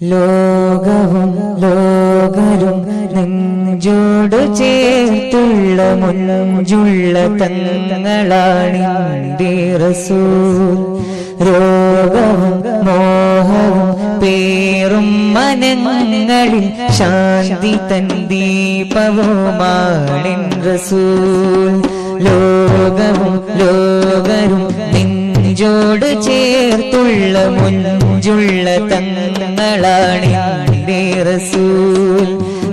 ലോകവും ലോകരും നെഞ്ചോട് ചേർത്തുള്ള മുഞ്ചുള്ള തങ്ങളാണിന്റെ റസൂൽ. രോഗവും മോഹവും പേറും മനങ്ങളിൽ ശാന്തി തൻ ദീപവുമാണിൻ റസൂൽ. ലോകവും ലോകരും നെഞ്ചോട് ചേർത്തുള്ള മുഞ്ചുള്ള തങ്ങളാണിന്റെ റസൂൽ.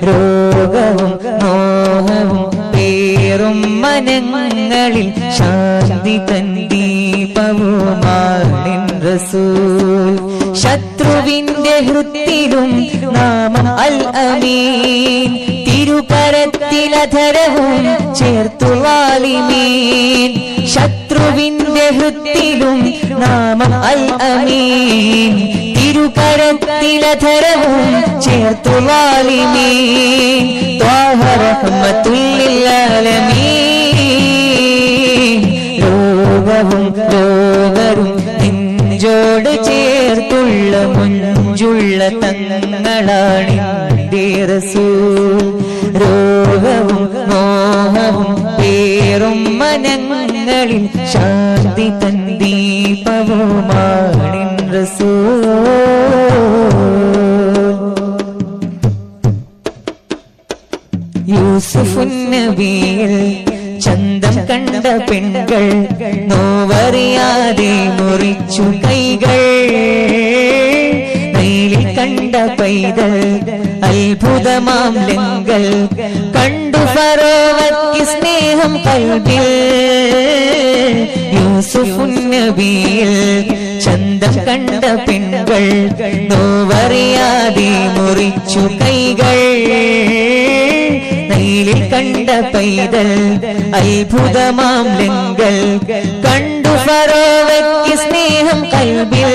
രോഗവും മോഹവും പേറും മനങ്ങളിൽ ശാന്തി തൻ ദീപവുമാണിൻ റസൂൽ. ശത്രുവിന്റെ ഹൃത്തിലും നാമം അൽ അമീൻ, തിരുകരത്തിലധരവും ചേർത്തു വാലിമീൻ. ശത്രുവിന്റെ ഹൃത്തിലും നാമം അൽ അമീൻ, തിരുകരത്തിലധരവും ചേർത്തു വാലിമീൻ. ത്വാഹ റഹ്മത്തുൽ ലിൽ ആലമീൻ. ലോകവും ലോകരും നെഞ്ചോട് ചേർത്തുള്ള മുഞ്ചുള്ള തങ്ങളാണിന്റെ റസൂൽ. രോഗവും മോഹവും പേറും മനങ്ങളിൽ ശാന്തി തൻ ദീപവുമാണിൻ റസൂൽ. യൂസുഫ് നബിയിൽ ചന്തം കണ്ട പെൺകൾ നോവറിയാതെ മുറിച്ചു കൈകൾ. നൈലിൽ കണ്ട പൈതൽ അത്ഭുതമാം ലങ്കൽ കണ്ടു ഫറോവയ്ക്ക് സ്നേഹം കൽബിൽ. യൂസുഫ് നബിയിൽ ചന്തം കണ്ട പെൺകൾ നോവറിയാതെ മുറിച്ചു കൈകൾ. നൈലിൽ കണ്ട പൈതൽ അത്ഭുതമാം ലങ്കൽ കണ്ടു ഫറോവയ്ക്ക് സ്നേഹം കൽബിൽ.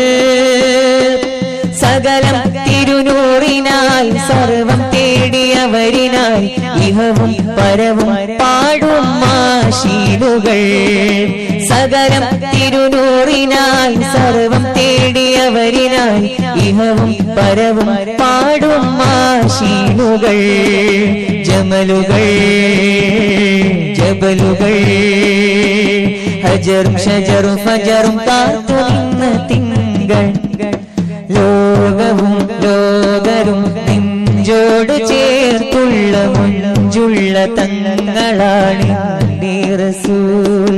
സകലം തിരുനൂറിനായി സർവം തേടിയവരിനായി ഇഹവും പരവും പാടും മാശീലുകൾ. സകലം തിരുനൂറിനായി സർവം തേടിയവരിനായി ഇഹവും പരവും പാടും മാശീലുകൾ. ജമലുകൾ ജബലുകൾ ഹജറും ഷജറും ഫജറും കാത്തു നിന്ന തിങ്കൾ. ലോകവും ലോകരും നെഞ്ചോട് ചേർത്തുള്ള മുഞ്ചുള്ള തങ്ങളാണിന്റെ റസൂൽ.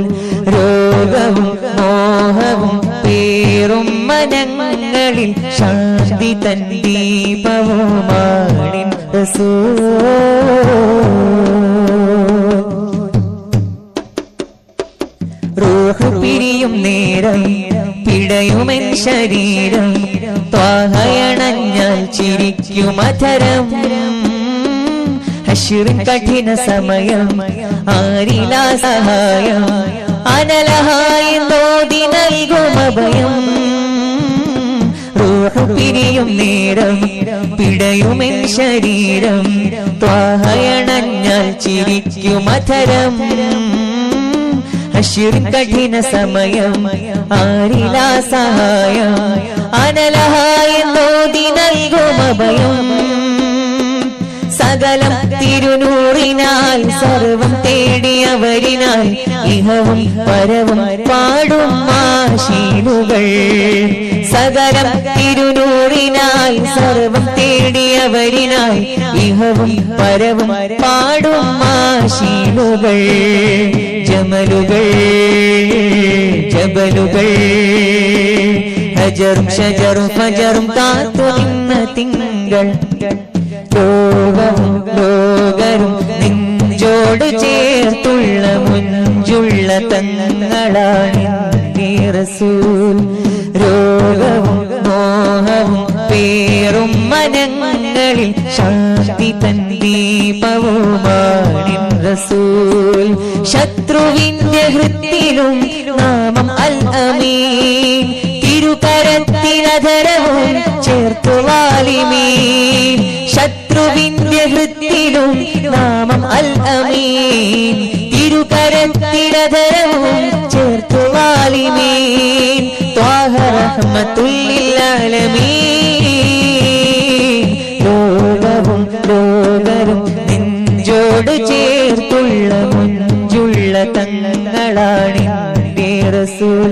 രോഗവും മോഹവും പേറും മനങ്ങളിൽ ശാന്തി തൻ ദീപവുമാണിൻ റസൂൽ. റൂഹ് പിരിയും നേരം പിടയുമെൻ ശരീരം, ത്വാഹയണഞ്ഞാൽ ചിരിക്കുമധരം. ഹശ്റിൻ കഠിന സമയം ആരിലാ സഹായം, അനലഹായി നോതി നൽകും അഭയം. റൂഹ് പിരിയും നേരം പിടയുമെൻ ശരീരം, ത്വാഹയണഞ്ഞാൽ ചിരിക്കുമധരം. ഹശ്റിൻ കഠിന സമയം ആരിലാ സഹായം, അനലഹായി നോതി നൽകും അഭയം. സകലം തിരുനൂറിനാൽ സർവം തേടിയവരിനായി ഇഹവും പരവും പാടും മാശീലുകൾ. സകലം തിരുനൂറിനാൽ സർവം തേടിയവരിനായി ഇഹവും പരവും പാടും മാശീലുകൾ. ജമലുകൾ ജബലുകൾ ഹജറും ഷജറും ഫജറും കാത്തു നിന്ന തിങ്കൾ. ലോകവും ലോകരും നെഞ്ചോട് ചേർത്തുള്ള മുഞ്ചുള്ള തങ്ങളാണിന്റെ റസൂൽ. രോഗവും മോഹവും പേറും മനങ്ങളിൽ ശാന്തി തൻ ദീപവുമാണിൻ റസൂൽ. ശത്രുവിന്റെ ഹൃത്തിലും നാമം അൽ അമീൻ, തിരുകരത്തിലധരവും ചേർത്തു വാലിമീൻ. ശത്രുവിന്റെ ഹൃത്തിലും നാമം അൽ അമീൻ, തിരുകരത്തിലധരവും ചേർത്തു വാലിമീൻ. ത്വാഹ റഹ്മത്തുൽ ലിൽ ആലമീൻ. നെഞ്ചോട് ചേർത്തുള്ള മുഞ്ചുള്ള തങ്ങളാണെന്റെ റസൂൽ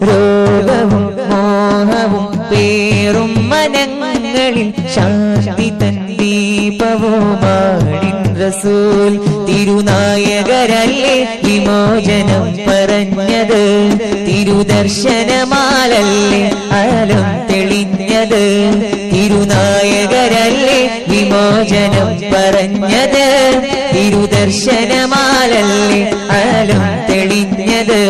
രോഗവും മോഹവും പേറും മനങ്ങളിൽ ശാന്തി തൻ ദീപവുമാണിൻ റസൂൽ തിരുനായകരല്ലേ വിമോചനം പറഞ്ഞത് തിരുദർശനമാലല്ലേ അലം തെളിഞ്ഞത് തിരുനായകരല്ലേ വിമോചനം പറഞ്ഞത് തിരുദർശനമാലല്ലേ അലം തെളിഞ്ഞത്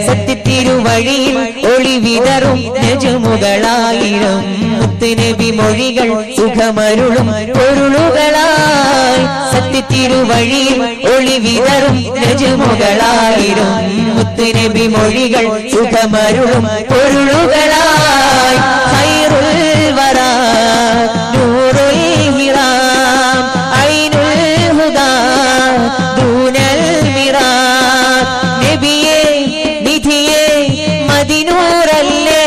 സത്യത്തിരുവഴിയിൽ ഒളിവിതറും നജുമുകളായിരം മുത്തുനബി മൊഴികൾ സുഖമരുളും പൊരുളുകളായി സത്യത്തിരുവഴിയിൽ ഒളിവിതറും നജുമുകളായിരം മുത്തുനബി മൊഴികൾ സുഖമരുളും പൊരുളുകളായി ഖൈറുൽ വറാ നൂറുൽ ഹിറാം ഐനുൽ ഹുദാ ദൂനൽ മിറാ നബിയേ നിധിയേ മദിനൂറല്ലേ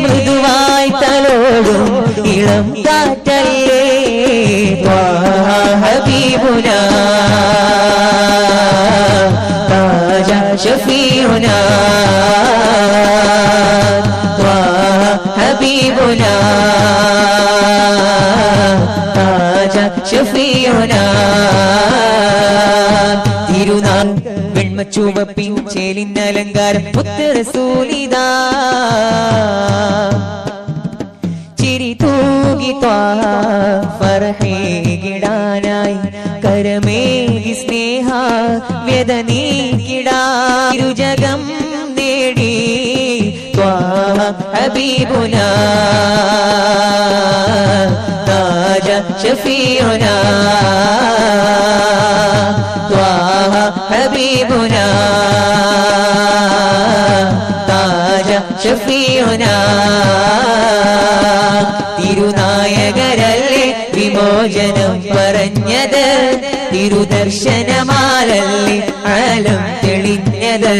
മൃദുവായി തലോടും ഇളം കാറ്റല്ലേ ത്വാഹ ഹബീബുനാ താജ ശഫീഉനാ ത്വാഹ ഹബീബുനാ താജ ശഫീഉനാ തിരുനാൾ വെണ്മച്ചുവപ്പിൻ ചേലിനലങ്കാരം മുത്ത് റസൂലിദാ ചിരി തൂകി ത്വാഹ ഫർഹേകിടാനായി കരമേകി സ്നേഹ വ്യത നീക്കിടാ ഇരുജഗം നേടി ത്വാഹ ഹബീബുനാ താജ ശഫീഉനാ ത്വാഹ ഹബീബുനാ താജ ശഫീഉനാ തിരുനായകരല്ലേ വിമോചനം പറഞ്ഞത് തിരുദർശനമാലല്ലേ അലം തെളിഞ്ഞത്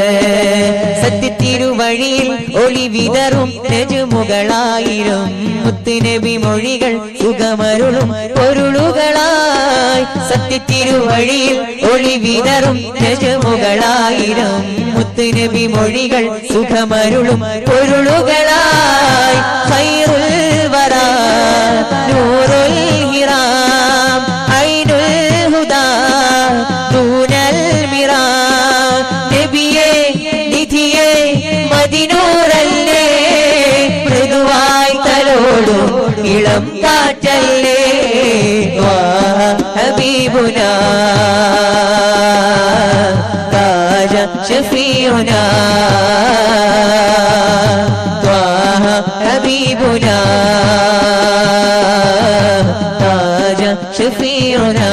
സത്യത്തിരുവഴിയിൽ ഒളിവിതറും നജുമുകളായിരം മുത്തുനബി മൊഴികൾ സുഖമരുളും പൊരുളുകളായി സത്യത്തിരുവഴിയിൽ ഒളിവിതറും നജുമുകളായിരം മുത്തുനബി മൊഴികൾ സുഖമരുളും പൊരുളുകളായി ഖൈറുൽ വറാ നൂറുൽ ഹിറാം ഐനുൽ ഹുദാ ദൂനൽ മിറാ നബിയേ നിധിയേ മദിനൂറല്ലേ മൃദുവായി തലോടും ഇളം കാറ്റല്ലേ ത്വാഹ ഹബീബുനാ താജ ശഫീഉനാ ത്വാഹ ഹബീബുനാ താജ ശഫീഉനാ